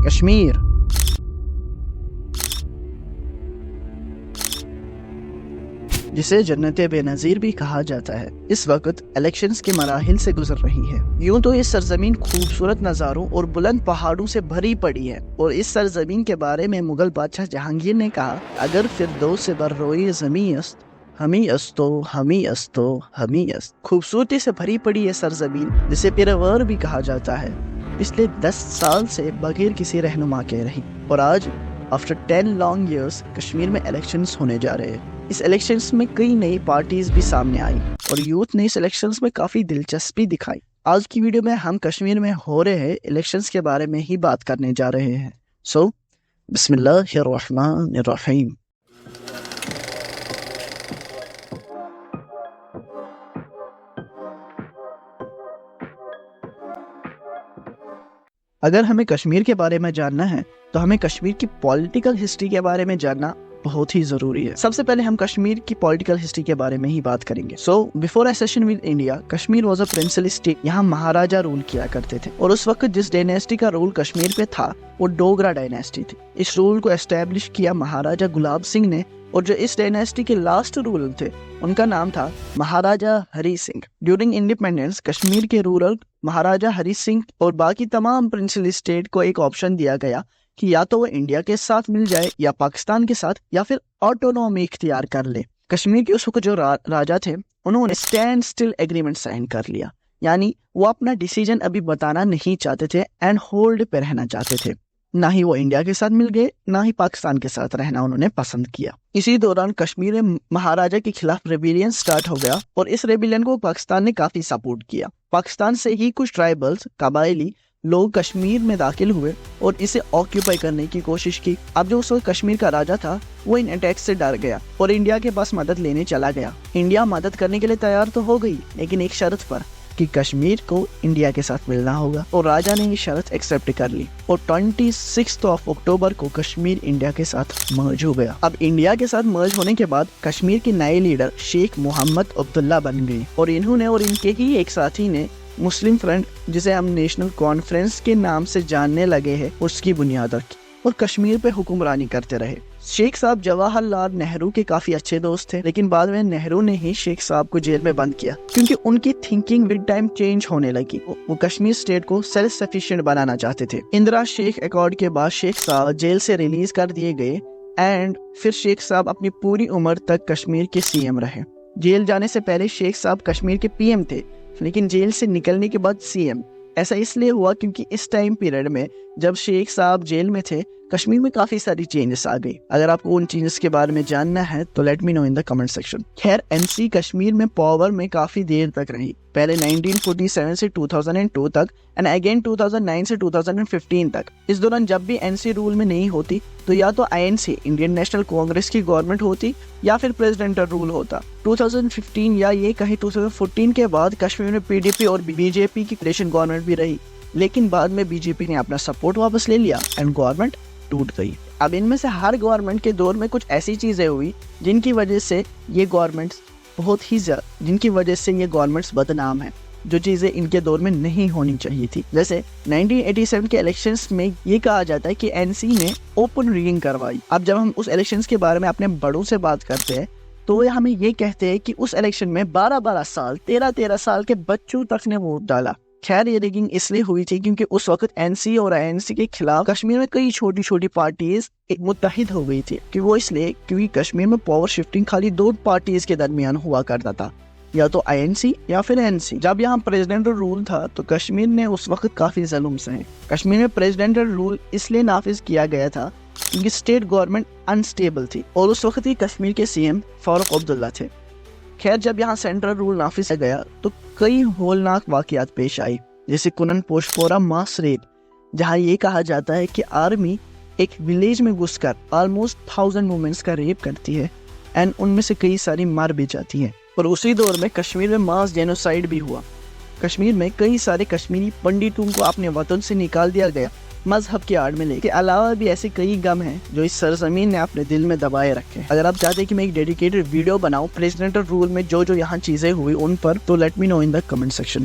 کشمیر جسے جنت بے نظیر بھی کہا جاتا ہے، اس وقت الیکشنز کے مراحل سے گزر رہی ہے۔ یوں تو یہ سرزمین خوبصورت نظاروں اور بلند پہاڑوں سے بھری پڑی ہے، اور اس سرزمین کے بارے میں مغل بادشاہ جہانگیر نے کہا، اگر فردوس سے بر روئی زمیں است، ہمیں استو ہمیں استو ہمیں است۔ خوبصورتی سے بھری پڑی یہ سرزمین جسے پیراور بھی کہا جاتا ہے، پچھلے 10 سال سے بغیر کسی رہنما کے رہی، اور آج آفٹر 10 لانگ ایئرس کشمیر میں الیکشنز ہونے جا رہے ہیں۔ اس الیکشنز میں کئی نئی پارٹیز بھی سامنے آئی اور یوتھ نے اس الیکشنز میں کافی دلچسپی دکھائی۔ آج کی ویڈیو میں ہم کشمیر میں ہو رہے الیکشنز کے بارے میں ہی بات کرنے جا رہے ہیں۔ بسم اللہ الرحمن الرحیم۔ اگر ہمیں کشمیر کے بارے میں جاننا ہے تو ہمیں کشمیر کی پولیٹیکل ہسٹری کے بارے میں جاننا بہت ہی ضروری ہے۔ سب سے پہلے ہم کشمیر کی پولیٹیکل ہسٹری کے بارے میں ہی بات کریں گے۔ Before accession with India, Kashmir was a princely state. یہاں مہاراجا رول کیا کرتے تھے، اور اس وقت جس ڈائنیسٹی کا رول کشمیر پہ تھا وہ ڈوگرا ڈائنیسٹی تھی۔ اس رول کو اسٹیبلش کیا مہاراجا گلاب سنگھ نے، اور جو اس ڈائنیسٹی کے لاسٹ رولر تھے ان کا نام تھا مہاراجا ہری سنگھ۔ ڈیورنگ انڈیپینڈنس کشمیر کے رولر مہاراجا ہری سنگھ اور باقی تمام پرنسلی اسٹیٹ کو ایک آپشن دیا گیا کہ یا تو وہ انڈیا کے ساتھ مل جائے یا پاکستان کے ساتھ، یا پھر آٹونومی اختیار کر لے۔ کشمیر کے اس وقت جو راجا تھے انہوں نے اسٹینڈ اسٹل ایگریمنٹ سائن کر لیا، یعنی وہ اپنا ڈیسیجن ابھی بتانا نہیں چاہتے تھے اینڈ ہولڈ پہ رہنا چاہتے تھے۔ نہ ہی وہ انڈیا کے ساتھ مل گئے، نہ ہی پاکستان کے ساتھ رہنا انہوں نے پسند کیا۔ اسی دوران کشمیر میں مہاراجا کے خلاف ریبیلین سٹارٹ ہو گیا، اور اس ریبیلین کو پاکستان نے کافی سپورٹ کیا۔ پاکستان سے ہی کچھ ٹرائبلز قبائلی لوگ کشمیر میں داخل ہوئے اور اسے آکیوپائی کرنے کی کوشش کی۔ اب جو اس وقت کشمیر کا راجا تھا وہ ان اٹیک سے ڈر گیا اور انڈیا کے پاس مدد لینے چلا گیا۔ انڈیا مدد کرنے کے لیے تیار تو ہو گئی، لیکن ایک شرط پر کہ کشمیر کو انڈیا کے ساتھ ملنا ہوگا، اور راجا نے یہ شرط ایکسیپٹ کر لی، اور 26 اکتوبر کو کشمیر انڈیا کے ساتھ مرج ہو گیا۔ اب انڈیا کے ساتھ مرج ہونے کے بعد کشمیر کے نئے لیڈر شیخ محمد عبداللہ بن گئے، اور انہوں نے اور ان کے ہی ایک ساتھی نے مسلم فرنٹ، جسے ہم نیشنل کانفرنس کے نام سے جاننے لگے ہیں، اس کی بنیاد رکھی اور کشمیر پہ حکمرانی کرتے رہے۔ شیخ صاحب جواہر لال نہرو کے کافی اچھے دوست تھے، لیکن بعد میں نہرو نے ہی شیخ صاحب کو جیل میں بند کیا، کیونکہ ان کی تھنکنگ ود ٹائم چینج ہونے لگی۔ وہ کشمیر اسٹیٹ کو سیلف سفیشینٹ بنانا چاہتے تھے۔ اندرا شیخ ایکارڈ کے بعد شیخ صاحب جیل سے ریلیز کر دیے گئے، اینڈ پھر شیخ صاحب اپنی پوری عمر تک کشمیر کے سی ایم رہے۔ جیل جانے سے پہلے شیخ صاحب کشمیر کے پی ایم تھے، لیکن جیل سے نکلنے کے بعد سی ایم۔ ایسا اس لیے ہوا کیونکہ اس ٹائم پیریڈ میں جب شیخ صاحب جیل میں تھے، کشمیر میں کافی ساری چینجز آ گئی۔ اگر آپ کو ان چینجز کے بارے میں جاننا ہے تو لیٹ می نو ان دا کمنٹ سیکشن۔ خیر، این سی کشمیر میں پاور میں کافی دیر تک رہی، پہلے 1947 سے 2002 تک، اینڈ اگین 2009 سے 2015 تک۔ اس دوران جب بھی این سی رول میں نہیں ہوتی تو یا تو I N C Indian National Congress کی گورنمنٹ ہوتی یا پھر پریزیڈنٹل رول ہوتا۔ 2015 یا یہ کہیں 2014 کے بعد کشمیر میں پی ڈی پی اور بی جے پی کی کولیشن گورنمنٹ بھی رہی، لیکن بعد میں بی جے پی نے اپنا سپورٹ واپس لے لیا اینڈ گورنمنٹ ٹوٹ گئی۔ اب ان میں سے ہر گورنمنٹ کے دور میں کچھ ایسی چیزیں ہوئی جن کی وجہ سے یہ گورنمنٹس بدنام ہیں، جو چیزیں ان کے دور میں نہیں ہونی چاہیے تھی۔ جیسے 1987 کے الیکشنز میں یہ کہا جاتا ہے کہ این سی نے اوپن ریگنگ کروائی۔ اب جب ہم اس الیکشنز کے بارے میں اپنے بڑوں سے بات کرتے ہیں تو وہ ہمیں یہ کہتے ہیں کہ اس الیکشن میں 12 سال 13 سال کے بچوں تک نے ووٹ ڈالا۔ خیر، یہ ریگنگ اس لیے ہوئی تھی کیونکہ اس وقت این سی اور آئی این سی کے خلاف کشمیر میں کئی چھوٹی چھوٹی پارٹیز متحد ہو گئی تھی، کہ وہ اس لیے کیونکہ کشمیر میں پاور شفٹنگ خالی 2 پارٹیز کے درمیان ہوا کرتا تھا، یا تو آئی این سی یا پھر این سی۔ جب یہاں پریزیڈنٹل رول تھا تو کشمیر نے اس وقت کافی ظلم سہے۔ کشمیر میں پریزیڈنٹل رول اس لیے نافذ کیا گیا تھا کیونکہ اسٹیٹ گورنمنٹ انسٹیبل تھی، اور اس وقت ہی کشمیر کے سی ایم فاروق عبداللہ تھے۔ خیر، جب یہاں سینٹرل رول نافذ کیا گیا تو کئی ہولناک واقعات پیش آئی، جیسے کنن پوشپورا ماس ریپ، جہاں یہ کہا جاتا ہے کہ آرمی ایک ولیج میں گھس کر آلموسٹ 1000 وومنس کا ریپ کرتی ہے، اینڈ ان میں سے کئی ساری مار بھی جاتی ہیں۔ اور اسی دور میں کشمیر میں ماس جینوسائیڈ بھی ہوا۔ کشمیر میں کئی سارے کشمیری پنڈتوں کو اپنے وطن سے نکال دیا گیا مذہب کے آڑ میں لے کے۔ علاوہ بھی ایسے کئی غم ہیں جو اس سرزمین نے اپنے دل میں دبائے رکھے۔ اگر آپ چاہتے ہیں کہ میں ایک ڈیڈیکیٹڈ ویڈیو بناؤں پریزیڈنٹل رول میں جو یہاں چیزیں ہوئی ان پر، تو لیٹ می نو ان دا کمنٹ سیکشن۔